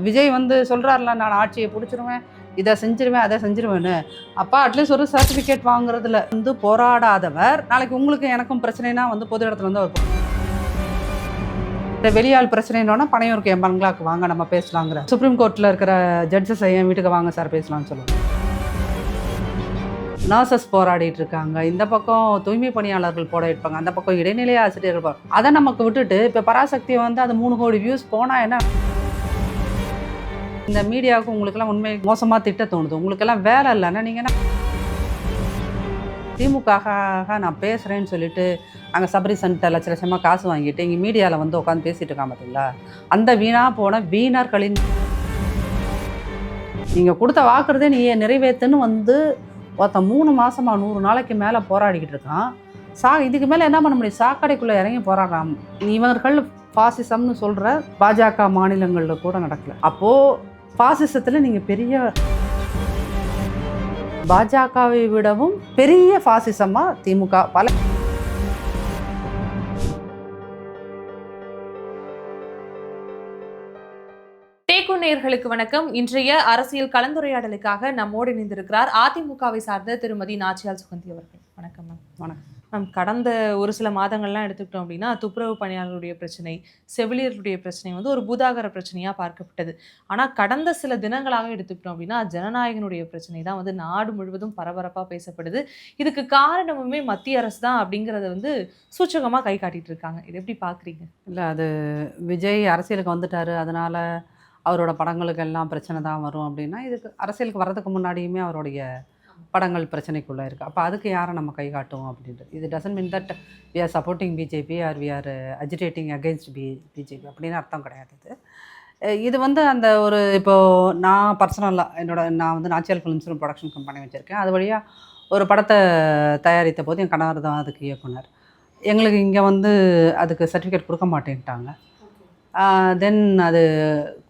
விஜய் வந்து சொல்கிறார்ல, நான் ஆட்சியை பிடிச்சிருவேன், இதை செஞ்சிருவேன், அதை செஞ்சிருவேன்னு. அப்போ அட்லீஸ்ட் ஒரு சர்டிஃபிகேட் வாங்குறதுல வந்து போராடாதவர், நாளைக்கு உங்களுக்கு எனக்கும் பிரச்சனைனா வந்து பொது இடத்துல வந்து அவர் இந்த வெளியால் பிரச்சனைனோன்னா பனையூருக்கு என் பங்களாக்கு வாங்க நம்ம பேசலாங்கிற. சுப்ரீம் கோர்ட்டில் இருக்கிற ஜட்ஜஸ் என் வீட்டுக்கு வாங்க சார் பேசலாம்னு சொல்லுவாங்க. நர்சஸ் போராடிட்டு இருக்காங்க, இந்த பக்கம் தூய்மை பணியாளர்கள் போராடிப்பாங்க, அந்த பக்கம் இடைநிலை ஆசிரியர்கள் அதை நமக்கு விட்டுட்டு இப்போ பராசக்தி வந்து அது 3 கோடி வியூஸ் போனால் என்ன? இந்த மீடியாவுக்கு உங்களுக்கெல்லாம் உண்மை மோசமாக திட்ட தோணுது. உங்களுக்கெல்லாம் வேலை இல்லைன்னா நீங்கள் என்ன திமுகக்காக நான் பேசுகிறேன்னு சொல்லிட்டு அங்கே சபரி சென்டர் லட்ச லட்சமாக காசு வாங்கிட்டு இங்கே மீடியாவில் வந்து உட்காந்து பேசிகிட்டு இருக்காங்க பார்த்தீங்களா? அந்த வீணாக போன வீணர்களின் நீங்கள் கொடுத்த வாக்குறதே நீ நிறைவேற்றுன்னு வந்து ஒருத்தன் 3 மாதமாக 100 நாளைக்கு மேலே போராடிக்கிட்டு இருக்கான். இதுக்கு மேலே என்ன பண்ண முடியும்? சாக்கடைக்குள்ளே இறங்கி போராடுறான். இவர்கள் பாசிசம்னு சொல்கிற பாஜக மாநிலங்களில் கூட நடக்கல. அப்போது பாசிசத்தில் நீங்கள் பெரிய பாஜகவை விடவும் பெரிய பாசிசமாக திமுக பல. நேயர்களுக்கு வணக்கம். இன்றைய அரசியல் கலந்துரையாடலுக்காக நம்மோடு இணைந்திருக்கிறார் அதிமுகவை சார்ந்த திருமதி நாச்சியால் சுகந்தி அவர்கள். வணக்கம் மேம். வணக்கம் மேம். கடந்த ஒரு சில மாதங்கள்லாம் எடுத்துக்கிட்டோம் அப்படின்னா துப்புரவு பணியாளர்களுடைய பிரச்சனை, செவிலியர்களுடைய பிரச்சனை வந்து ஒரு பூதாகர பிரச்சனையாக பார்க்கப்பட்டது. ஆனால் கடந்த சில தினங்களாக எடுத்துக்கிட்டோம் அப்படின்னா ஜனநாயகனுடைய பிரச்சனை தான் வந்து நாடு முழுவதும் பரபரப்பாக பேசப்படுது. இதுக்கு காரணமுமே மத்திய அரசு தான் அப்படிங்கிறத வந்து சூச்சகமாக கை காட்டிட்டு இருக்காங்க. இது எப்படி பார்க்குறீங்க? இல்லை, அது விஜய் அரசியலுக்கு வந்துட்டார், அதனால் அவரோட படங்களுக்கு எல்லாம் பிரச்சனை தான் வரும் அப்படின்னா, இதுக்கு அரசியலுக்கு வர்றதுக்கு முன்னாடியுமே அவருடைய படங்கள் பிரச்சனைக்குள்ளே இருக்குது. அப்போ அதுக்கு யாரை நம்ம கை காட்டுவோம் அப்படின்றது. இது doesn't mean that we are supporting BJP are we are agitating against BJP அப்படின்னு அர்த்தம் கிடையாது. இது வந்து அந்த ஒரு இப்போது நான் பர்சனலாக நான் வந்து நாச்சியால் ஃபிலிம்ஸ் ப்ரொடக்ஷன் கம்பெனி வச்சுருக்கேன். அது வழியாக ஒரு படத்தை தயாரித்த போது என் கணவர் தான் அதுக்கு இயக்குனர். எங்களுக்கு இங்கே வந்து அதுக்கு சர்டிஃபிகேட் கொடுக்க மாட்டேன்ட்டாங்க. தென் அது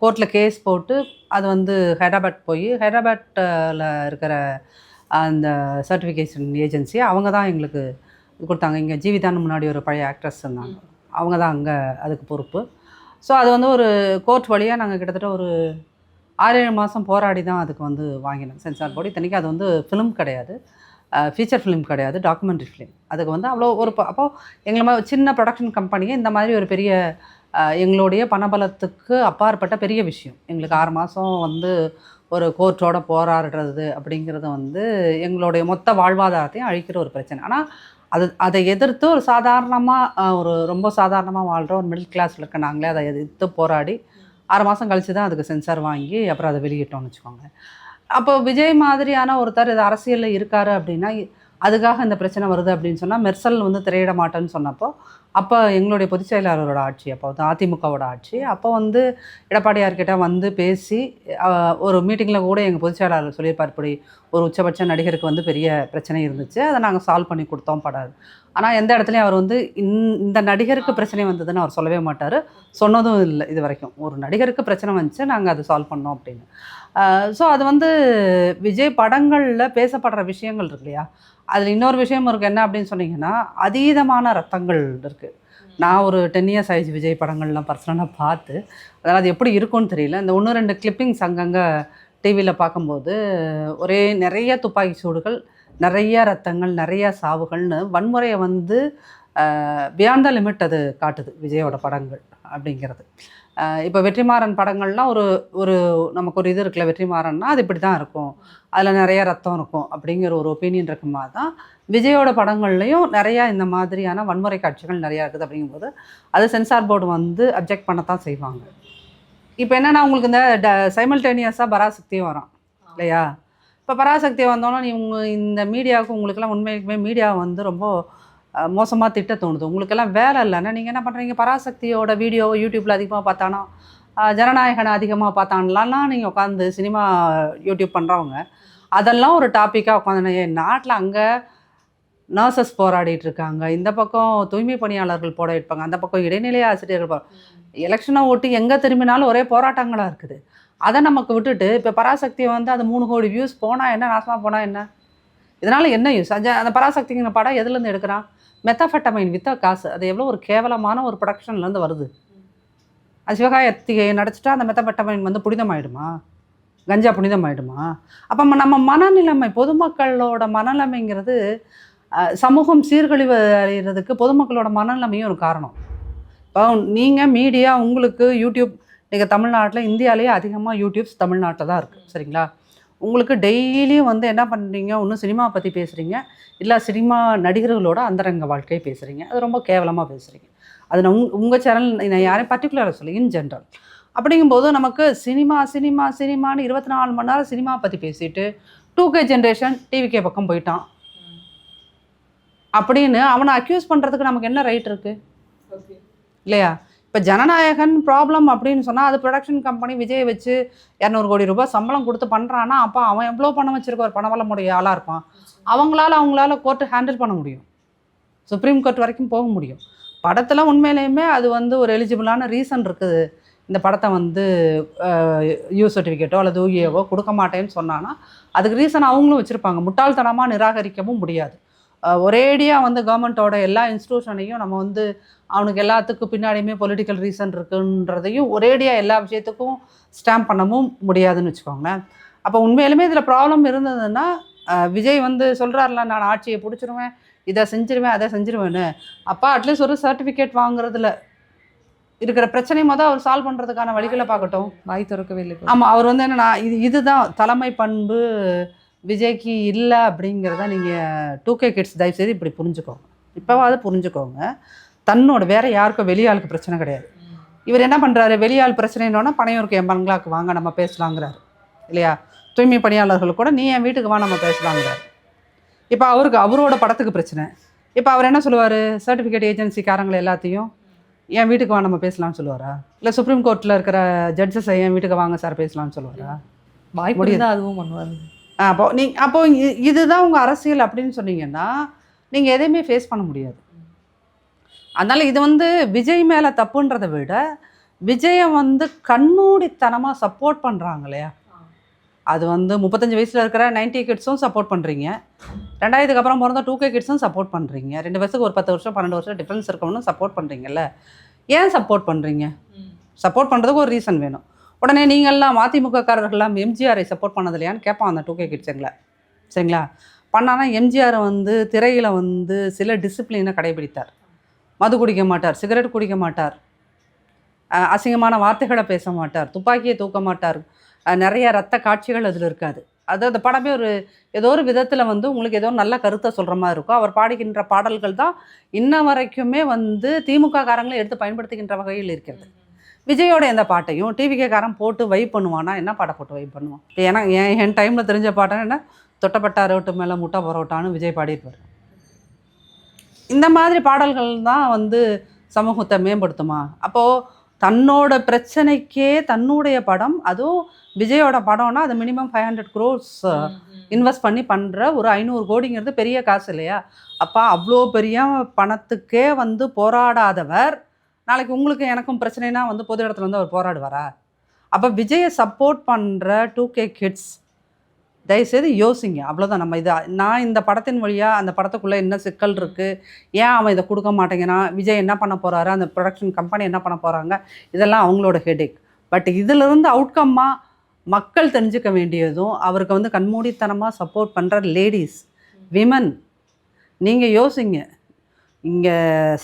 கோர்ட்டில் கேஸ் போட்டு அது வந்து ஹைதராபாத் போய் ஹைதராபாத்தில் இருக்கிற அந்த சர்டிஃபிகேஷன் ஏஜென்சி அவங்க தான் எங்களுக்கு கொடுத்தாங்க. இங்கே ஜீவிதான்னு முன்னாடி ஒரு பழைய ஆக்ட்ரஸ் இருந்தாங்க, அவங்க தான் அங்கே அதுக்கு பொறுப்பு. ஸோ அது வந்து ஒரு கோர்ட் வழியாக நாங்கள் கிட்டத்தட்ட ஒரு 6-7 மாதம் போராடி தான் அதுக்கு வந்து வாங்கினோம் சென்சார் போர்டு. இத்தனைக்கு அது வந்து ஃபிலிம் கிடையாது, ஃபீச்சர் ஃபிலிம் கிடையாது, டாக்குமெண்ட்ரி ஃபிலிம். அதுக்கு வந்து அவ்வளோ ஒரு அப்போது எங்களை மாதிரி சின்ன ப்ரொடக்ஷன் கம்பெனியே இந்த மாதிரி ஒரு பெரிய எங்களுடைய பணபலத்துக்கு அப்பாற்பட்ட பெரிய விஷயம். எங்களுக்கு 6 மாதம் வந்து ஒரு கோர்ட்டோட போராடுறது அப்படிங்கிறது வந்து எங்களுடைய மொத்த வாழ்வாதாரத்தையும் அழிக்கிற ஒரு பிரச்சனை. ஆனால் அதை எதிர்த்து ஒரு சாதாரணமாக ஒரு ரொம்ப சாதாரணமாக வாழ்கிற ஒரு மிடில் கிளாஸில் இருக்க நாங்களே அதை எதிர்த்து போராடி 6 மாதம் கழித்து தான் அதுக்கு சென்சார் வாங்கி அப்புறம் அதை வெளியிட்டோம்னு வச்சுக்கோங்க. அப்போ விஜய் மாதிரியான ஒருத்தர் இது அரசியலில் இருக்கார் அப்படின்னா அதுக்காக இந்த பிரச்சனை வருது அப்படின்னு சொன்னால் மெர்சல் வந்து திரையிட மாட்டேன்னு சொன்னப்போ அப்போ எங்களுடைய பொதுச் செயலாளரோட ஆட்சி, அப்போ வந்து அதிமுகவோட ஆட்சி. அப்போ வந்து எடப்பாடியார்கிட்ட வந்து பேசி ஒரு மீட்டிங்கில் கூட எங்கள் பொதுச் செயலாளர் சொல்லியிருப்பார், இப்படி ஒரு உச்சபட்ச நடிகருக்கு வந்து பெரிய பிரச்சனை இருந்துச்சு, அதை நாங்கள் சால்வ் பண்ணி கொடுத்தோம் படாது. ஆனால் எந்த இடத்துலையும் அவர் வந்து இந்த நடிகருக்கு பிரச்சனை வந்ததுன்னு அவர் சொல்லவே மாட்டார், சொன்னதும் இல்லை இது வரைக்கும். ஒரு நடிகருக்கு பிரச்சனை வந்துச்சு, நாங்கள் அதை சால்வ் பண்ணோம் அப்படின்னு. ஸோ அது வந்து விஜய் படங்களில் பேசப்படுற விஷயங்கள் இருக்கு இல்லையா, அதில் இன்னொரு விஷயம் இருக்குது. என்ன அப்படின்னு சொன்னீங்கன்னா, அதீதமான ரத்தங்கள் இருக்குது. நான் ஒரு 10 இயர்ஸ் ஆயிடுச்சு விஜய் படங்கள்லாம் பர்சனலாக பார்த்து. அதனால் அது எப்படி இருக்கும்னு தெரியல. இந்த 1-2 கிளிப்பிங்ஸ் அங்கங்கே டிவியில் பார்க்கும்போது ஒரே நிறைய துப்பாக்கி சூடுகள், நிறைய ரத்தங்கள், நிறைய சாவுகள்னு வன்முறையை வந்து பியாண்ட் த லிமிட் அது காட்டுது விஜயோட படங்கள் அப்படிங்கிறது. இப்போ வெற்றிமாறன் படங்கள்லாம் ஒரு நமக்கு ஒரு இது இருக்குல்ல, வெற்றிமாறன்னா அது இப்படி தான் இருக்கும், அதில் நிறைய ரத்தம் இருக்கும் அப்படிங்கிற ஒரு ஒப்பீனியன் இருக்குமா தான் விஜயோட படங்கள்லையும் நிறையா இந்த மாதிரியான வன்முறை காட்சிகள் நிறையா இருக்குது. அப்படிங்கும்போது அது சென்சார் போர்டு வந்து அப்ஜெக்ட் பண்ணத்தான் செய்வாங்க. இப்போ என்னென்னா உங்களுக்கு இந்த சைமல்டேனியஸாக பராசக்தியும் வரும் இல்லையா. இப்போ பராசக்தி வந்தோன்னா இந்த மீடியாவுக்கு உங்களுக்கெல்லாம் உண்மைக்குமே மீடியா வந்து ரொம்ப மோசமாக திட்ட தோணுது. உங்களுக்கெல்லாம் வேலை இல்லைன்னா நீங்கள் என்ன பண்ணுறீங்க, பராசக்தியோட வீடியோ யூடியூப்பில் அதிகமாக பார்த்தானா, ஜனநாயகனை அதிகமாக பார்த்தான்லாம் நீங்கள் உட்காந்து சினிமா யூடியூப் பண்ணுறவங்க அதெல்லாம் ஒரு டாப்பிக்காக உட்காந்து என் நாட்டில் அங்கே நர்சஸ் போராடிட்டு இருக்காங்க, இந்த பக்கம் தூய்மை பணியாளர்கள் போராடிப்பாங்க, அந்த பக்கம் இடைநிலை ஆசிரியர்கள் எலெக்ஷனை ஓட்டி எங்கே திரும்பினாலும் ஒரே போராட்டங்களாக இருக்குது. அதை நமக்கு விட்டுட்டு இப்போ பராசக்தி வந்து அது 3 கோடி வியூஸ் போனால் என்ன, நாசமாக போனால் என்ன, இதனால் என்ன யூஸ்? அந்த பராசக்திங்கிற படம் எதுலேருந்து எடுக்கிறான்? மெத்தாஃபெட்டமைன் வித்த காசு. அது எவ்வளோ ஒரு கேவலமான ஒரு ப்ரொடக்ஷன்லேருந்து வருது. அது சிவகார்த்திகேயன் நடிச்சிட்டா அந்த மெத்தப்பட்டவன் வந்து புனிதமாயிடுமா? கஞ்சா புனிதமாயிடுமா? அப்போ நம்ம மனநிலைமை, பொதுமக்களோட மனநிலைமைங்கிறது சமூகம் சீர்கழிவு அடைகிறதுக்கு பொதுமக்களோட மனநிலைமையும் ஒரு காரணம். இப்போ நீங்கள் மீடியா, உங்களுக்கு யூடியூப், நீங்கள் தமிழ்நாட்டில் இந்தியாவிலேயே அதிகமாக யூடியூப்ஸ் தமிழ்நாட்டில் தான் இருக்குது, சரிங்களா? உங்களுக்கு டெய்லியும் வந்து என்ன பண்ணுறீங்க, ஒன்றும் சினிமா பற்றி பேசுகிறீங்க, இல்லை சினிமா நடிகர்களோட அந்தரங்க வாழ்க்கையை பேசுகிறீங்க. அது ரொம்ப கேவலமாக பேசுகிறீங்க. அது நான் உங்கள் சேனல், நான் யாரையும் பர்டிகுலராக சொல்லி, இன் ஜென்ரல். அப்படிங்கும்போது நமக்கு சினிமா சினிமா சினிமான்னு 24 மணி நேரம் சினிமா பற்றி பேசிட்டு 2K ஜென்ரேஷன் டிவிகே பக்கம் போயிட்டான் அப்படின்னு அவனை அக்யூஸ் பண்ணுறதுக்கு நமக்கு என்ன ரைட் இருக்குது இல்லையா? இப்போ ஜனநாயகன் ப்ராப்ளம் அப்படின்னு சொன்னால் அது ப்ரொடக்ஷன் கம்பெனி விஜயை வச்சு 200 கோடி ரூபாய் சம்பளம் கொடுத்து பண்ணுறான்னா அப்போ அவன் எவ்வளோ பணம் வச்சுருக்க ஒரு பணவளமுடைய ஆளாக இருப்பான். அவங்களால கோர்ட்டு ஹேண்டில் பண்ண முடியும், சுப்ரீம் கோர்ட் வரைக்கும் போக முடியும். படத்தில் உண்மையிலேயுமே அது வந்து ஒரு எலிஜிபிளான ரீசன் இருக்குது, இந்த படத்தை வந்து யூ சர்டிஃபிகேட்டோ அல்லது யூஏவோ கொடுக்க மாட்டேன்னு சொன்னான்னா அதுக்கு ரீசன் அவங்களும் வச்சுருப்பாங்க. முட்டாள்தனமாக நிராகரிக்கவும் முடியாது. ஒரேடியாக வந்து கவர்மெண்ட்டோட எல்லா இன்ஸ்டியூஷனையும் நம்ம வந்து அவனுக்கு எல்லாத்துக்கும் பின்னாடியுமே பொலிட்டிக்கல் ரீசன் இருக்குன்றதையும் ஒரேடியாக எல்லா விஷயத்துக்கும் ஸ்டாம்ப் பண்ணவும் முடியாதுன்னு வச்சுக்கோங்களேன். அப்போ உண்மையிலுமே இதில் ப்ராப்ளம் இருந்ததுன்னா விஜய் வந்து சொல்கிறார்ல, நான் ஆட்சியை பிடிச்சிருவேன், இதை செஞ்சிருவேன் அதை செஞ்சிருவேன்னு. அப்போ அட்லீஸ்ட் ஒரு சர்டிஃபிகேட் வாங்குறதுல இருக்கிற பிரச்சனை அவர் சால்வ் பண்ணுறதுக்கான வழிகளை பார்க்கட்டும். வாய் திறக்கவே இல்லை. ஆமாம், அவர் வந்து என்னன்னா இதுதான் தலைமை பண்பு விஜய்க்கு இல்லை அப்படிங்கிறத நீங்கள் 2K கிட்ஸ் தயவுசெய்து இப்படி புரிஞ்சுக்கோங்க. இப்போவாது புரிஞ்சுக்கோங்க. தன்னோட வேறு யாருக்கும் வெளியாளுக்கு பிரச்சனை கிடையாது. இவர் என்ன பண்ணுறாரு, வெளியாள் பிரச்சனைன்னொன்னா பனையூருக்கு என் பங்களாக்கு வாங்க நம்ம பேசலாங்கிறாரு இல்லையா? தூய்மை பணியாளர்கள் கூட நீ என் வீட்டுக்கு வா நம்ம பேசலாங்கிறாரு. இப்போ அவரோட படத்துக்கு பிரச்சனை. இப்போ அவர் என்ன சொல்லுவார், சர்டிஃபிகேட் ஏஜென்சிக்காரங்களை எல்லாத்தையும் என் வீட்டுக்கு வா நம்ம பேசலாம்னு சொல்லுவாரா? இல்லை சுப்ரீம் கோர்ட்டில் இருக்கிற ஜட்ஜஸை என் வீட்டுக்கு வாங்க சார் பேசலாம்னு சொல்லுவாரா? வாய்ப்பு தான் அதுவும் பண்ணுவார். அப்போ இதுதான் உங்கள் அரசியல் அப்படின்னு சொன்னீங்கன்னா நீங்கள் எதையுமே ஃபேஸ் பண்ண முடியாது. அதனால் இது வந்து விஜய் மேலே தப்புன்றதை விட விஜயை வந்து கண்மூடித்தனமாக சப்போர்ட் பண்ணுறாங்க இல்லையா? அது வந்து 35 வயசில் இருக்கிற 90 கிட்ஸும் சப்போர்ட் பண்ணுறீங்க, 2000க்கு அப்புறம் பிறந்த 2K கிட்ஸும் சப்போர்ட் பண்ணுறீங்க, 2 வருஷத்துக்கு ஒரு 10 வருஷம் 12 வருஷம் டிஃப்ரென்ஸ் இருக்கவனும் சப்போர்ட் பண்ணுறீங்கல்ல. ஏன் சப்போர்ட் பண்ணுறீங்க? சப்போர்ட் பண்ணுறதுக்கு ஒரு ரீசன் வேணும். உடனே நீங்கள்லாம் அதிமுககாரர்கள்லாம் எம்ஜிஆரை சப்போர்ட் பண்ணது இல்லையான்னு கேட்பான் அந்த 2K கிட்ஸுங்களை, சரிங்களா? பண்ணானா எம்ஜிஆரை வந்து திரையில் வந்து சில டிசிப்ளினை கடைபிடித்தார். மது குடிக்க மாட்டார், சிகரெட் குடிக்க மாட்டார், அசிங்கமான வார்த்தைகளை பேச மாட்டார், துப்பாக்கியை தூக்க மாட்டார், நிறைய ரத்த காட்சிகள் அதில் இருக்காது. அது அந்த படமே ஏதோ ஒரு விதத்தில் வந்து உங்களுக்கு ஏதோ நல்ல கருத்தை சொல்கிற மாதிரி இருக்கும். அவர் பாடுகின்ற பாடல்கள் தான் இன்ன வரைக்குமே வந்து திமுக காரங்களை எடுத்து பயன்படுத்துகின்ற வகையில் இருக்கிறது. விஜயோட எந்த பாட்டையும் டிவிகேக்காரன் போட்டு வைப் பண்ணுவானா? என்ன பாட்டை போட்டு வைப் பண்ணுவான்? ஏன்னா என் டைமில் தெரிஞ்ச பாட்டை என்ன, தொட்டப்பட்ட ரோட்டு மேலே முட்டை பரோட்டான்னு விஜய் பாடியிருப்பார். இந்த மாதிரி பாடல்கள் தான் வந்து சமூகத்தை மேம்படுத்துமா? அப்போது தன்னோட பிரச்சனைக்கே தன்னுடைய படம், அதுவும் விஜயோட படம்னா அது மினிமம் 500 crores இன்வெஸ்ட் பண்ணி பண்ணுற ஒரு 500 கோடிங்கிறது பெரிய காசு இல்லையா? அப்போ அவ்வளோ பெரிய பணத்துக்கே வந்து போராடாதவர் நாளைக்கு உங்களுக்கு எனக்கும் பிரச்சனைனா வந்து பொது இடத்துல வந்து அவர் போராடுவாரா? அப்போ விஜயை சப்போர்ட் பண்ணுற 2K கிட்ஸ் தயவுசெய்து யோசிங்க. அவ்வளோதான். நான் இந்த படத்தின் வழியாக அந்த படத்துக்குள்ளே என்ன சிக்கல் இருக்குது, ஏன் அவன் இதை கொடுக்க மாட்டேங்கிறான், விஜய் என்ன பண்ண போகிறாரு, அந்த ப்ரொடக்ஷன் கம்பெனி என்ன பண்ண போகிறாங்க, இதெல்லாம் அவங்களோட ஹெடேக். பட் இதிலிருந்து அவுட்கம்மாக மக்கள் தெரிஞ்சுக்க வேண்டியதும் அவருக்கு வந்து கண்மூடித்தனமாக சப்போர்ட் பண்ணுற லேடிஸ், விமன், நீங்கள் யோசிங்க. இங்கே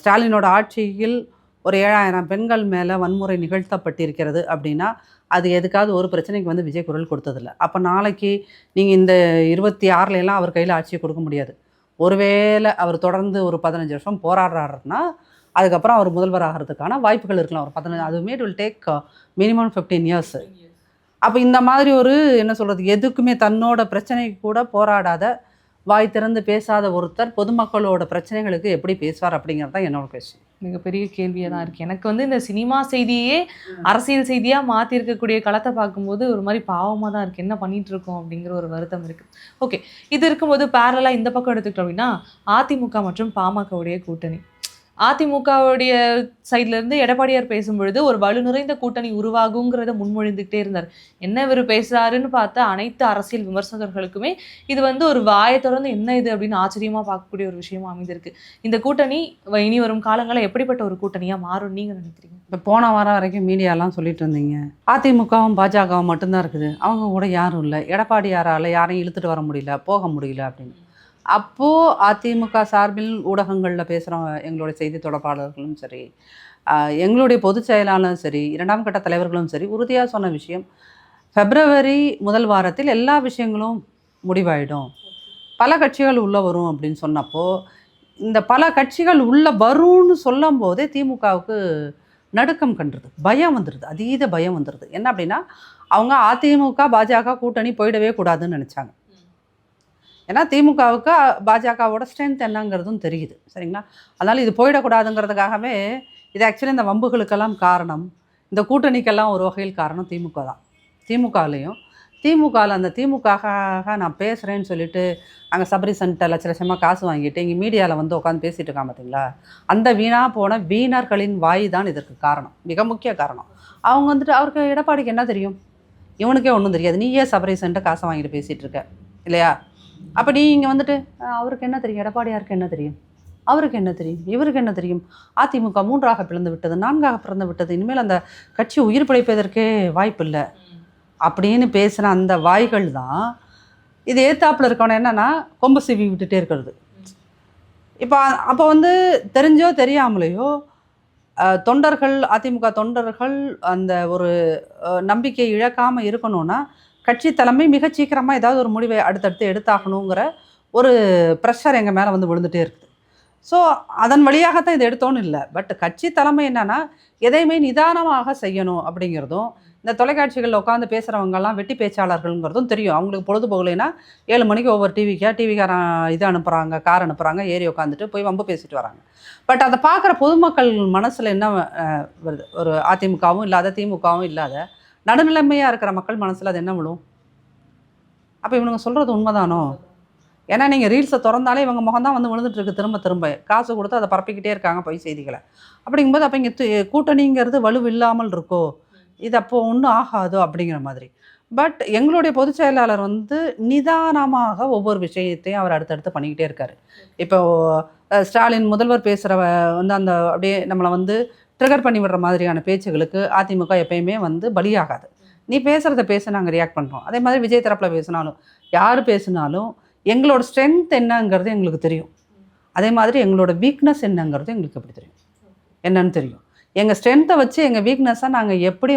ஸ்டாலினோட ஆட்சியில் ஒரு 7000 பெண்கள் மேலே வன்முறை நிகழ்த்தப்பட்டிருக்கிறது அப்படின்னா அது எதுக்காவது ஒரு பிரச்சனைக்கு வந்து விஜய் குரல் கொடுத்ததில்ல. அப்போ நாளைக்கு நீங்கள் இந்த 26 அவர் கையில் ஆட்சியை கொடுக்க முடியாது. ஒருவேளை அவர் தொடர்ந்து ஒரு 15 வருஷம் போராடுறாருன்னா அதுக்கப்புறம் அவர் முதல்வர் ஆகிறதுக்கான வாய்ப்புகள் இருக்கலாம். ஒரு 15, அதுவுமே it will take minimum 15 years. அப்போ இந்த மாதிரி ஒரு என்ன சொல்கிறது, எதுக்குமே தன்னோட பிரச்சனைக்கு கூட போராடாத, வாய் திறந்து பேசாத ஒருத்தர் பொதுமக்களோட பிரச்சனைகளுக்கு எப்படி பேசுவார் அப்படிங்கிறது தான் என்னோட கொஸ்டின். மிகப்பெரிய கேள்வியாக தான் இருக்குது. எனக்கு வந்து இந்த சினிமா செய்தியே அரசியல் செய்தியாக மாற்றிருக்கக்கூடிய களத்தை பார்க்கும்போது ஒரு மாதிரி பாவமாக தான் இருக்குது. என்ன பண்ணிகிட்டு இருக்கோம் அப்படிங்கிற ஒரு வருத்தம் இருக்குது. ஓகே, இது இருக்கும்போது பேரலாக இந்த பக்கம் எடுத்துக்கிட்டோம் அப்படின்னா அதிமுக மற்றும் பாமகவுடைய கூட்டணி. அதிமுகவுடைய சைட்ல இருந்து எடப்பாடியார் பேசும்பொழுது ஒரு வலு நிறைந்த கூட்டணி உருவாகுங்கிறத முன்மொழிந்துகிட்டே இருந்தார். என்ன இவர் பேசுறாருன்னு பார்த்தா அனைத்து அரசியல் விமர்சகர்களுக்குமே இது ஒரு வாயை திறந்து என்ன இது அப்படின்னு ஆச்சரியமா பார்க்கக்கூடிய ஒரு விஷயமா அமைந்திருக்கு. இந்த கூட்டணி இனி வரும் காலங்களில் எப்படிப்பட்ட ஒரு கூட்டணியா மாறும் நீங்க நினைக்கிறீங்க? இப்போ போன வாரம் வரைக்கும் மீடியாலாம் சொல்லிட்டு இருந்தீங்க, அதிமுகவும் பாஜகவும் மட்டும்தான் இருக்குது, அவங்க கூட யாரும் இல்லை, எடப்பாடியாரால் யாரையும் இழுத்துட்டு வர முடியல, போக முடியல அப்படின்னு. அப்போது அதிமுக சார்பில் ஊடகங்களில் பேசுகிறவங்க, எங்களுடைய செய்தி தொடர்பாளர்களும் சரி, எங்களுடைய பொதுச் செயலாளரும் சரி, 2ஆம் கட்ட தலைவர்களும் சரி, உறுதியாக சொன்ன விஷயம், பிப்ரவரி முதல் வாரத்தில் எல்லா விஷயங்களும் முடிவாயிடும், பல கட்சிகள் உள்ளே வரும் அப்படின்னு சொன்னப்போ, இந்த பல கட்சிகள் உள்ளே வரும்னு சொல்லும் போதே திமுகவுக்கு நடுக்கம் கண்டுருது, பயம் வந்துடுது, அதீத பயம் வந்துடுது. என்ன அப்படின்னா, அவங்க அதிமுக பாஜக கூட்டணி போயிடவே கூடாதுன்னு நினச்சாங்க. ஏன்னா திமுகவுக்கு பாஜகவோட ஸ்ட்ரென்த் என்னங்கிறதும் தெரியுது, சரிங்களா? அதனால் இது போயிடக்கூடாதுங்கிறதுக்காகவே, இது ஆக்சுவலி இந்த வம்புகளுக்கெல்லாம் காரணம், இந்த கூட்டணிக்கெல்லாம் ஒரு வகையில் காரணம் திமுக தான். திமுகவில் அந்த திமுகக்காக நான் பேசுகிறேன்னு சொல்லிட்டு அங்கே சபரிசன்ட்ட லட்ச லட்சமாக காசு வாங்கிட்டு இங்கே மீடியாவில் உட்காந்து பேசிகிட்டு இருக்கான் பார்த்தீங்களா, அந்த வீணாக போன வீணர்களின் வாய் தான் இதற்கு காரணம், மிக முக்கிய காரணம். அவங்க அவருக்கு எடப்பாடிக்கு என்ன தெரியும், இவனுக்கே ஒன்றும் தெரியாது, நீயே சபரிசன்ட்ட காசை வாங்கிட்டு பேசிகிட்டு இருக்க இல்லையா? அப்போ நீ இங்கே அவருக்கு என்ன தெரியும், எடப்பாடியாருக்கு என்ன தெரியும், அவருக்கு என்ன தெரியும், இவருக்கு என்ன தெரியும், அதிமுக 3ஆக பிளந்து விட்டது, 4ஆக பிறந்து விட்டது, இனிமேல் அந்த கட்சி உயிர் பிழைப்பதற்கே வாய்ப்பு இல்லை அப்படின்னு பேசுகிற அந்த வாய்கள் தான் இது ஏத்தாப்பில் இருக்கணும். என்னென்னா கொம்பு சீவி விட்டுட்டே இருக்கிறது. அப்போ தெரிஞ்சோ தெரியாமலையோ தொண்டர்கள், அதிமுக தொண்டர்கள் அந்த ஒரு நம்பிக்கையை இழக்காமல் இருக்கணும்னா கட்சி தலைமை மிக சீக்கிரமாக ஏதாவது ஒரு முடிவை அடுத்தடுத்து எடுத்தாகணுங்கிற ஒரு ப்ரெஷர் எங்கள் மேலே விழுந்துகிட்டே இருக்குது. ஸோ அதன் வழியாகத்தான் இதை எடுத்தோன்னு இல்லை, பட் கட்சி தலைமை என்னென்னா எதையுமே நிதானமாக செய்யணும் அப்படிங்கிறதும், இந்த தொலைக்காட்சிகளில் உட்காந்து பேசுகிறவங்கெல்லாம் வெட்டி பேச்சாளர்கள்ங்கிறதும் தெரியும். அவங்களுக்கு பொழுது போகலைன்னா 7 மணிக்கு ஒவ்வொரு டிவிக்காரன் இது அனுப்புகிறாங்க, கார் அனுப்புகிறாங்க, ஏறி உட்காந்துட்டு போய் வம்பு பேசிட்டு வராங்க. பட் அதை பார்க்குற பொதுமக்கள் மனசில் என்ன வருது, ஒரு அதிமுகவும் இல்லாத திமுகவும் இல்லாத நடுநிலைமையாக இருக்கிற மக்கள் மனசில் அது என்ன விழும்? அப்போ இவனுங்க சொல்கிறது உண்மைதானோ? ஏன்னா நீங்கள் ரீல்ஸை திறந்தாலே இவங்க முகம் தான் விழுந்துட்டுருக்கு, திரும்ப திரும்ப காசு கொடுத்து அதை பரப்பிக்கிட்டே இருக்காங்க பொய் செய்திகளை. அப்படிங்கும்போது அப்போ இங்கே கூட்டணிங்கிறது வலு இல்லாமல் இருக்கோ, இது அப்போ ஒன்றும் ஆகாதோ அப்படிங்கிற மாதிரி. பட் எங்களுடைய பொதுச் செயலாளர் நிதானமாக ஒவ்வொரு விஷயத்தையும் அவர் அடுத்தடுத்து பண்ணிக்கிட்டே இருக்கார். இப்போ ஸ்டாலின் முதல்வர் பேசுகிற அந்த அப்படியே நம்மளை ட்ரிகர் பண்ணி விடுற மாதிரியான பேச்சுகளுக்கு அதிமுக எப்பயுமே பலியாகாது. நீ பேசுகிறத பேச நாங்கள் ரியாக்ட் பண்ணுறோம். அதே மாதிரி விஜய் தரப்பில் பேசினாலும் யார் பேசினாலும் எங்களோட ஸ்ட்ரென்த் என்னங்கிறது எங்களுக்கு தெரியும், அதே மாதிரி எங்களோட வீக்னஸ் என்னங்கிறது எங்களுக்கு எப்படி தெரியும், என்னன்னு தெரியும். எங்கள் ஸ்ட்ரென்த்தை வச்சு எங்கள் வீக்னஸை நாங்கள் எப்படி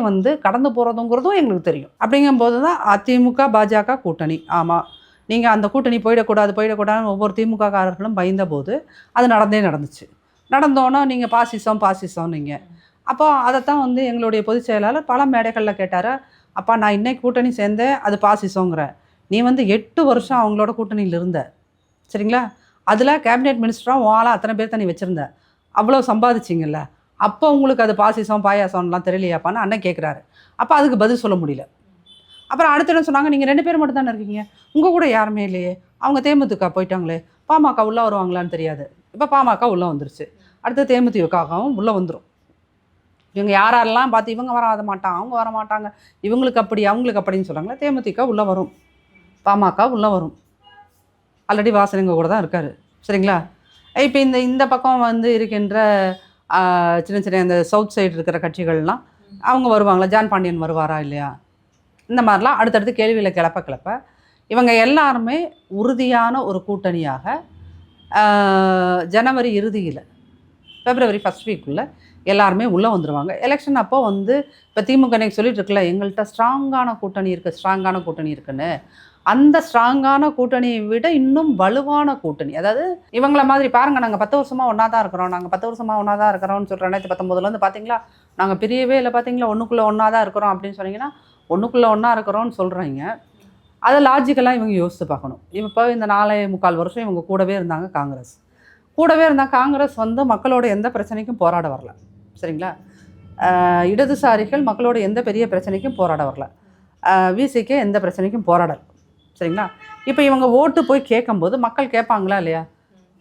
கடந்து போகிறதுங்கிறதும் எங்களுக்கு தெரியும். அப்படிங்கும்போது தான் அதிமுக பாஜக கூட்டணி. ஆமாம், நீங்கள் அந்த கூட்டணி போயிடக்கூடாதுன்னு ஒவ்வொரு திமுககாரர்களும் பயந்த போது அது நடந்துச்சு. நடந்தோன்னா நீங்கள் பாசிசம் நீங்கள். அப்போ அதைத்தான் எங்களுடைய பொதுச் செயலாளர் பல மேடைகளில் கேட்டார், அப்பா நான் இன்னைக்கு கூட்டணி சேர்ந்தேன், அது பாசிசங்கிற, நீ 8 வருஷம் அவங்களோட கூட்டணியில் இருந்த, சரிங்களா? அதில் கேபினெட் மினிஸ்டராக வாழா அத்தனை பேர் தான் நீ வச்சுருந்த, அவ்வளோ சம்பாதிச்சிங்கல்ல, அப்போ உங்களுக்கு அது பாசிசம் பாயாசம்லாம் தெரியலையாப்பான்னு அண்ணன் கேட்குறாரு. அப்போ அதுக்கு பதில் சொல்ல முடியல. அப்புறம் அடுத்த இடம் சொன்னாங்க, நீங்கள் 2 பேர் மட்டும் தானே இருக்கீங்க, உங்கள் கூட யாருமே இல்லையே, அவங்க தேமுதிக போயிட்டாங்களே, பாமக உள்ளே வருவாங்களான்னு தெரியாது. இப்போ பாமக உள்ளே வந்துருச்சு, அடுத்து தேமுதிகவும் உள்ளே வந்துடும். இவங்க யாரெல்லாம் பார்த்து இவங்க வராத மாட்டாங்க, அவங்க வர மாட்டாங்க, இவங்களுக்கு அப்படி அவங்களுக்கு அப்படின்னு சொல்கிறாங்களே, தேமுதிக உள்ளே வரும், பாமக உள்ளே வரும். ஆல்ரெடி வாசனிங்க கூட தான் இருக்கார், சரிங்களா? இப்போ இந்த பக்கம் இருக்கின்ற சின்ன அந்த சவுத் சைடு இருக்கிற கட்சிகள்லாம் அவங்க வருவாங்களா, ஜான் பாண்டியன் வருவாரா இல்லையா, இந்த மாதிரிலாம் அடுத்தடுத்து கேள்வியில் கிளப்ப இவங்க எல்லாருமே உறுதியான ஒரு கூட்டணியாக ஜனவரி இறுதியில் பிப்ரவரி ஃபஸ்ட் வீக்குள்ளே எல்லாருமே உள்ளே வந்துடுவாங்க. எலெக்ஷன் அப்போ இப்போ திமுக எனக்கு சொல்லிட்டு இருக்குல்ல, எங்கள்கிட்ட ஸ்ட்ராங்கான கூட்டணி இருக்குன்னு, அந்த ஸ்ட்ராங்கான கூட்டணியை விட இன்னும் வலுவான கூட்டணி, அதாவது இவங்கள மாதிரி பாருங்கள், நாங்கள் 10 வருஷமாக ஒன்றா தான் இருக்கிறோம்னு சொல்கிறேன். 2019 பார்த்தீங்களா, நாங்கள் பிரியவே இல்லை பார்த்தீங்களா, ஒன்றுக்குள்ளே ஒன்றா தான் இருக்கிறோம் அப்படின்னு சொன்னீங்கன்னா, ஒன்றுக்குள்ளே ஒன்றா இருக்கிறோன்னு சொல்கிறீங்க. அதை லாஜிக்கலாக இவங்க யோசித்து பார்க்கணும். இப்போ இந்த 4.25 வருஷம் இவங்க கூடவே இருந்தாங்க, காங்கிரஸ் மக்களோட எந்த பிரச்சனைக்கும் போராட வரல, சரிங்களா? இடதுசாரிகள் மக்களோட எந்த பெரிய பிரச்சனைக்கும் போராட வரல, விசிகே எந்த பிரச்சனைக்கும் போராடல, சரிங்களா? இப்போ இவங்க ஓட்டு போய் கேட்கும்போது மக்கள் கேட்பாங்களா இல்லையா,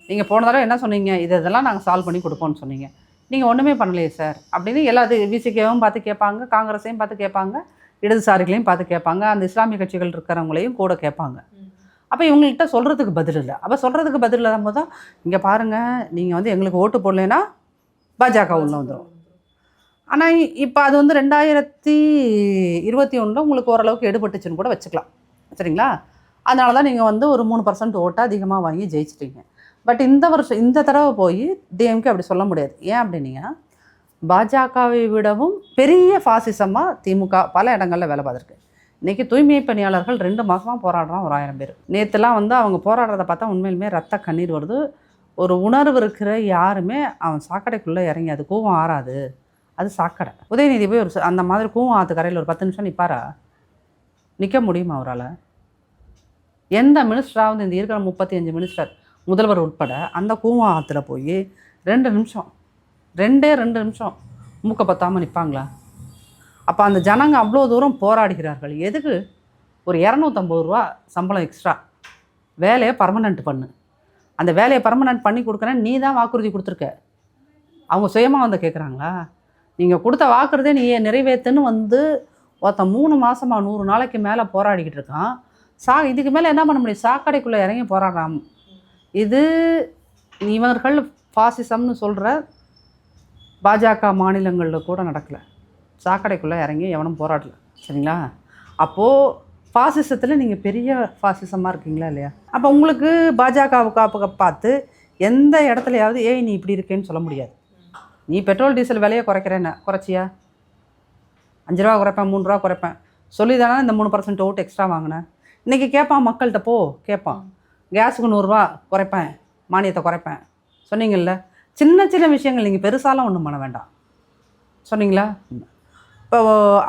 நீங்கள் போன தடவை என்ன சொன்னீங்க, இதெல்லாம் நாங்கள் சால்வ் பண்ணி கொடுப்போம்னு சொன்னீங்க, நீங்கள் ஒன்றுமே பண்ணலையே சார் அப்படின்னு எல்லாத்தையும் விசிகேவும் பார்த்து கேட்பாங்க, காங்கிரஸையும் பார்த்து கேட்பாங்க, இடதுசாரிகளையும் பார்த்து கேட்பாங்க, அந்த இஸ்லாமிய கட்சிகள் இருக்கிறவங்களையும் கூட கேட்பாங்க. அப்போ இவங்கள்ட்ட சொல்கிறதுக்கு பதில் இல்லை. அப்போ சொல்கிறதுக்கு பதில் இல்லாமல் போது தான் இங்கே பாருங்கள், நீங்கள் வந்து எங்களுக்கு ஓட்டு போடலைன்னா பாஜக உள்ள வந்துடும். ஆனால் இப்போ அது வந்து 2021 உங்களுக்கு ஓரளவுக்கு எடுபட்டுச்சுன்னு கூட வச்சுக்கலாம், சரிங்களா? அதனால தான் நீங்கள் வந்து ஒரு 3% ஓட்டை அதிகமாக வாங்கி ஜெயிச்சிட்டீங்க. பட் இந்த வருஷம் இந்த தடவை போய் டிஎம்கே அப்படி சொல்ல முடியாது. ஏன் அப்படின்னீங்க, பாஜகவை விடவும் பெரிய ஃபாசிசமாக திமுக பல இடங்களில் வேலை பார்த்துருக்கு. இன்றைக்கி தூய்மை பணியாளர்கள் 2 மாதமாக போராடுறான், ஒரு 1000 பேர். நேற்றுலாம் வந்து அவங்க போராடுறத பார்த்தா உண்மையிலுமே ரத்த கண்ணீர் வருது. ஒரு உணர்வு இருக்கிற யாருமே அவன் சாக்கடைக்குள்ளே இறங்கி அது கூவம் ஆறாது, அது சாக்கடை. உதயநிதி போய் ஒரு அந்த மாதிரி கூவம் ஆற்று கரையில் ஒரு 10 நிமிஷம் நிற்பாரா? நிற்க முடியுமா அவரால்? எந்த மினிஸ்டராவது இந்த இருக்கிற 35 மினிஸ்டர் முதல்வர் உட்பட அந்த கூவம் ஆற்றுல போய் 2 நிமிஷம் மூக்க பத்தாமல் நிற்பாங்களா? அப்போ அந்த ஜனங்க அவ்வளோ தூரம் போராடுகிறார்கள். எதுக்கு? ஒரு 250 ரூபா சம்பளம் எக்ஸ்ட்ரா, வேலையை பர்மனெண்ட் பண்ணு. அந்த வேலையை பர்மனெண்ட் பண்ணி கொடுக்குறேன், நீ தான் வாக்குறுதி கொடுத்துருக்க. அவங்க சுயமாக வந்து கேட்குறாங்களா? நீங்கள் கொடுத்த வாக்குறுதியை நீ நிறைவேற்றுன்னு வந்து ஒருத்தன் 3 மாதமாக 100 நாளைக்கு மேலே போராடிக்கிட்டு இருக்கான். இதுக்கு மேலே என்ன பண்ண முடியும்? சாக்கடைக்குள்ளே இறங்கி போராடுறான். இது இவர்கள் ஃபாசிசம்னு சொல்கிற பாஜக மாநிலங்களில் கூட நடக்கலை. சாக்கடைக்குள்ளே இறங்கி எவனும் போராடல, சரிங்களா? அப்போது ஃபாசிசத்தில் நீங்கள் பெரிய ஃபாசிசமாக இருக்கீங்களா இல்லையா? அப்போ உங்களுக்கு பாஜகவுக்கு பார்த்து எந்த இடத்துலையாவது ஏய் நீ இப்படி இருக்கேன்னு சொல்ல முடியாது. நீ பெட்ரோல் டீசல் விலையை குறைக்கிறேன்னு குறைச்சியா? 5 ரூபா குறைப்பேன், 3 ரூபா குறைப்பேன் சொல்லி தானே இந்த 3% ஓட்டு எக்ஸ்ட்ரா வாங்கினேன். இன்றைக்கி கேட்பான், மக்கள்கிட்ட கேட்பான், கேஸுக்கு 100 ரூபா குறைப்பேன், மானியத்தை குறைப்பேன் சொன்னீங்கள்ல. சின்ன சின்ன விஷயங்கள் நீங்கள் பெருசாலாம் ஒன்றும் பண்ண வேண்டாம் சொன்னீங்களா? இப்போ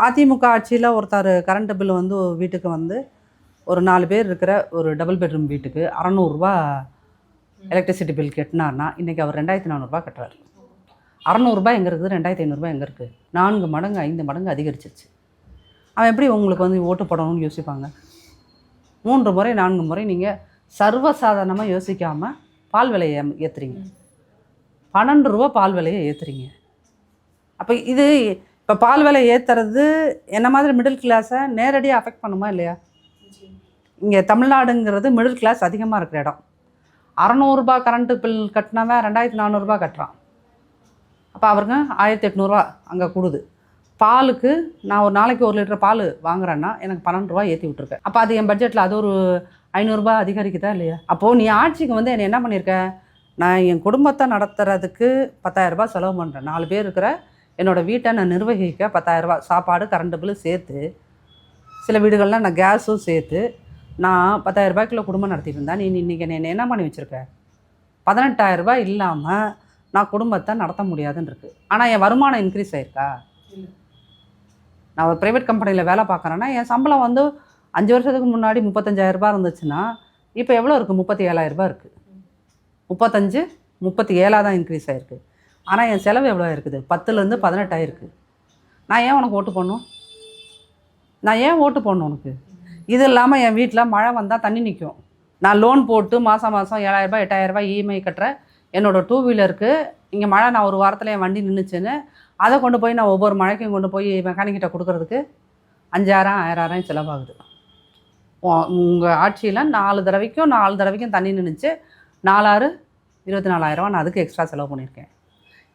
அதிமுக ஆட்சியில் ஒருத்தர் கரண்ட் பில் வந்து வீட்டுக்கு வந்து ஒரு 4 பேர் இருக்கிற ஒரு டபுள் பெட்ரூம் வீட்டுக்கு 600 ரூபா எலக்ட்ரிசிட்டி பில் கட்டினார்னா இன்றைக்கி அவர் 2400 ரூபா கட்டுறாரு. 600 ரூபாய் எங்கே இருக்குது? 2500 ரூபாய் எங்கே இருக்குது? 4 மடங்கு 5 மடங்கு அதிகரிச்சிருச்சு. அவன் எப்படி உங்களுக்கு வந்து ஓட்டு போடணும்னு யோசிப்பாங்க? 3 முறை 4 முறை நீங்கள் சர்வசாதாரணமாக யோசிக்காமல் பால் விலையை ஏற்றுறீங்க. 12 ரூபா பால் விலையை ஏற்றுறீங்க. அப்போ இது இப்போ பால் விலை ஏற்றுறது என்ன மாதிரி மிடில் கிளாஸை நேரடியாக அஃபெக்ட் பண்ணுமா இல்லையா? இங்கே தமிழ்நாடுங்கிறது மிடில் கிளாஸ் அதிகமாக இருக்கிற இடம். 600 ரூபா கரண்ட்டு பில் கட்டினவன் 2400 ரூபா கட்டுறான். அப்போ அவருங்க 1800 ரூபா அங்கே கூடுது. பாலுக்கு நான் ஒரு நாளைக்கு 1 லிட்டர் பால் வாங்குறேன்னா எனக்கு 12 ரூபா ஏற்றி விட்ருக்கேன். அப்போ அது என் பட்ஜெட்டில் அது ஒரு 500 ரூபா அதிகரிக்குதா இல்லையா? அப்போது நீ ஆட்சிக்கு வந்து என்னை என்ன பண்ணியிருக்க? நான் என் குடும்பத்தை நடத்துறதுக்கு 10000 ரூபா செலவு பண்ணுறேன். 4 பேர் இருக்கிற என்னோடய வீட்டை நான் நிர்வகிக்க 10000 ரூபா சாப்பாடு கரண்ட் பில்லு சேர்த்து, சில வீடுகளில் நான் கேஸும் சேர்த்து நான் 10000 ரூபாய்க்குள்ள குடும்பம் நடத்திட்டு இருந்தேன். நீ இன்றைக்கி என்னை என்ன பண்ணி வச்சுருக்க? 18000 ரூபாய் இல்லாமல் நான் குடும்பத்தை நடத்த முடியாதுன்னு இருக்குது. ஆனால் என் வருமானம் இன்க்ரீஸ் ஆகிருக்கா? நான் ஒரு ப்ரைவேட் கம்பெனியில் வேலை பார்க்குறேன்னா என் சம்பளம் வந்து 5 வருஷத்துக்கு முன்னாடி 35000 ரூபாய் இருந்துச்சுன்னா இப்போ எவ்வளோ இருக்குது? 37000 ரூபாய் இருக்குது. 37 தான் இன்க்ரீஸ் ஆகிருக்கு. ஆனால் என் செலவு எவ்வளோ இருக்குது? 10லேருந்து 18 ஆகிருக்கு. நான் ஏன் உனக்கு ஓட்டு போடணும்? நான் ஏன் ஓட்டு போடணும் உனக்கு? இது இல்லாமல் என் வீட்டில் மழை வந்தால் தண்ணி நிற்கும். நான் லோன் போட்டு மாதம் 7000 ரூபாய் 8000 ரூபாய் இஎம்ஐ கட்டுற என்னோடய 2 வீலருக்கு இங்கே மழை நான் ஒரு வாரத்தில் என் வண்டி நின்றுச்சுன்னு அதை கொண்டு போய் நான் ஒவ்வொரு மழைக்கும் கொண்டு போய் மெக்கானிக்கிட்ட கொடுக்கறதுக்கு 5000 1000 செலவாகுது. உங்கள் ஆட்சியில் 4 தடவைக்கும் தண்ணி நின்றுச்சு. 4 24000 நான் அதுக்கு எக்ஸ்ட்ரா செலவு பண்ணியிருக்கேன்.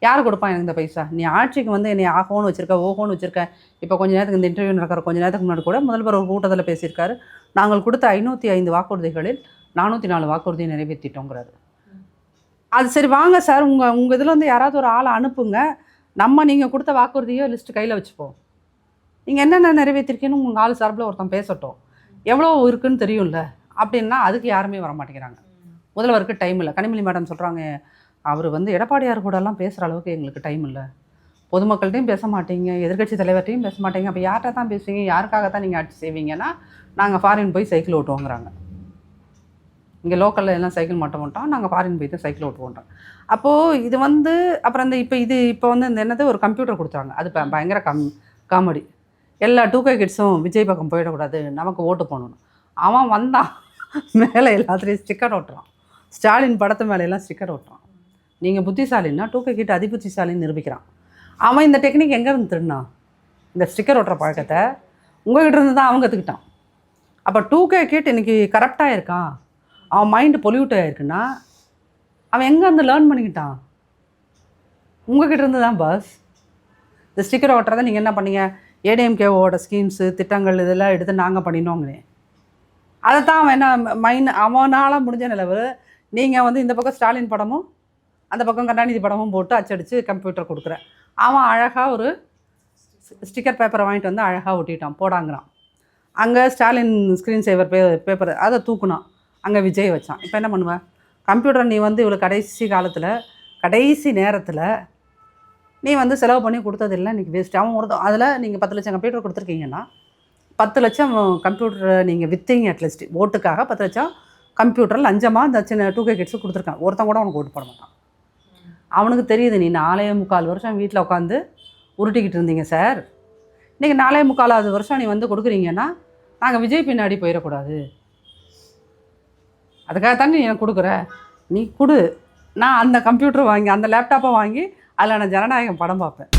யார் கொடுப்பான் எனக்கு இந்த பைசா? நீ ஆட்சிக்கு வந்து என்னை ஆகோன்னு வச்சுருக்க, ஓஹோன்னு வச்சுருக்க. இப்போ கொஞ்ச நேரத்துக்கு இந்த இன்டர்வியூ நடக்கிற கொஞ்ச நேரத்துக்கு முன்னாடி கூட முதல்வர் ஒரு கூட்டத்தில் பேசியிருக்காரு. நாங்கள் கொடுத்த 505 வாக்குறுதிகளில் 404 வாக்குறுதியை நிறைவேற்றிட்டோங்கிறாரு. அது சரி வாங்க சார், உங்கள் இதில் வந்து யாராவது ஒரு ஆளை அனுப்புங்க, நீங்கள் கொடுத்த வாக்குறுதியோ லிஸ்ட்டு கையில் வச்சுப்போம். நீங்கள் என்னென்ன நிறைவேற்றிருக்கீன்னு உங்கள் ஆள் சார்பில் ஒருத்தன் பேசட்டும், எவ்வளோ இருக்குன்னு தெரியும்ல அப்படின்னா அதுக்கு யாருமே வர மாட்டேங்கிறாங்க. முதல்வருக்கு டைம் இல்லை. கனிமொழி மேடம் சொல்கிறாங்க, அவர் வந்து எடப்பாடியார் கூடலாம் பேசுகிற அளவுக்கு எங்களுக்கு டைம் இல்லை. பொதுமக்கள்கிட்டையும் பேச மாட்டீங்க, எதிர்க்கட்சி தலைவர்கிட்டையும் பேச மாட்டீங்க. அப்போ யார்கிட்ட தான் பேசுவீங்க? யாருக்காகத்தான் நீங்கள் ஆட்சி செய்வீங்கன்னா நாங்கள் ஃபாரின் போய் சைக்கிள் ஓட்டுவோங்கிறாங்க. இங்கே லோக்கலில் எல்லாம் சைக்கிள் மாட்டோம், நாங்கள் ஃபாரின் போய் தான் சைக்கிள் ஓட்டுவோன்றோம். அப்போது இது வந்து அப்புறம் இப்போ வந்து இந்த என்னது ஒரு கம்ப்யூட்டர் கொடுத்தாங்க. அது பயங்கர காமெடி. எல்லா 2K கிட்ஸும் விஜய் பக்கம் போயிடக்கூடாது, நமக்கு ஓட்டு போடணும். அவன் வந்தான் மேலே எல்லாத்துலேயும் ஸ்டிக்கர் ஓட்டுறான். ஸ்டாலின் படத்து மேலையெல்லாம் ஸ்டிக்கர் ஒட்டுறான். நீங்கள் புத்திசாலின்னா 2K கிட்ட அதிபுத்திசாலின்னு நிரூபிக்கிறான். அவன் இந்த டெக்னிக் எங்கேருந்து திருடினான்? இந்த ஸ்டிக்கர் ஒட்டுற பழக்கத்தை உங்கள்கிட்ட இருந்து தான் அவங்க கற்றுக்கிட்டான். அப்போ 2K கிட் இன்றைக்கி கரப்டாக இருக்கான், அவன் மைண்டு பொல்யூட் ஆகிருக்குன்னா அவன் எங்கேருந்து லேர்ன் பண்ணிக்கிட்டான்? உங்கள்கிட்ட இருந்து தான் பாஸ். இந்த ஸ்டிக்கர் ஓட்டுறதை நீங்கள் என்ன பண்ணீங்க? ஏடிஎம்கேவோட ஸ்கீம்ஸு திட்டங்கள் இதெல்லாம் எடுத்து நாங்கள் பண்ணினோங்கண்ணே. அதை தான் அவன் என்ன அவனால் முடிஞ்ச நிலவு. நீங்கள் வந்து இந்த பக்கம் ஸ்டாலின் படமும் அந்த பக்கம் கருணாநிதி படமும் போட்டு அச்சடித்து கம்ப்யூட்டர் கொடுக்குறேன். அவன் அழகாக ஒரு ஸ்டிக்கர் பேப்பரை வாங்கிட்டு வந்து அழகாக ஒட்டிட்டான், போடாங்கிறான். அங்கே ஸ்டாலின் ஸ்க்ரீன் சேவர் பேப்பர் அதை தூக்குனான், அங்கே விஜய் வச்சான். இப்போ என்ன பண்ணுவேன்? கம்ப்யூட்டர் நீ வந்து இவ்வளோ கடைசி காலத்தில் கடைசி நேரத்தில் நீ வந்து செலவு பண்ணி கொடுத்ததில்லை, இன்றைக்கி வேஸ்ட். அவன் ஒரு அதில் நீங்கள் 10 லட்சம் கம்ப்யூட்டர் கொடுத்துருக்கீங்கன்னா 10 லட்சம் கம்ப்யூட்டரை நீங்கள் விற்றீங்க. அட்லீஸ்ட் ஓட்டுக்காக 10 லட்சம் கம்ப்யூட்டர் லஞ்சமாக இந்த சின்ன 2K கிட்ஸு கொடுத்துருக்கான். ஒருத்தன் கூட அவனுக்கு ஓட்டு போட மாட்டான். அவனுக்கு தெரியுது நீ 4.25 வருஷம் வீட்டில் உட்காந்து உருட்டிக்கிட்டு இருந்தீங்க சார். இன்றைக்கி 4.25 வருஷம் நீ வந்து கொடுக்குறீங்கன்னா நாங்கள் விஜய் பின்னாடி போயிடக்கூடாது, அதுக்காக தானே நீ எனக்கு கொடுக்குற. நீ கொடு, நான் அந்த கம்ப்யூட்டர் வாங்கி அந்த லேப்டாப்பை வாங்கி அதில் நான் ஜனநாயகம் படம் பார்ப்பேன்.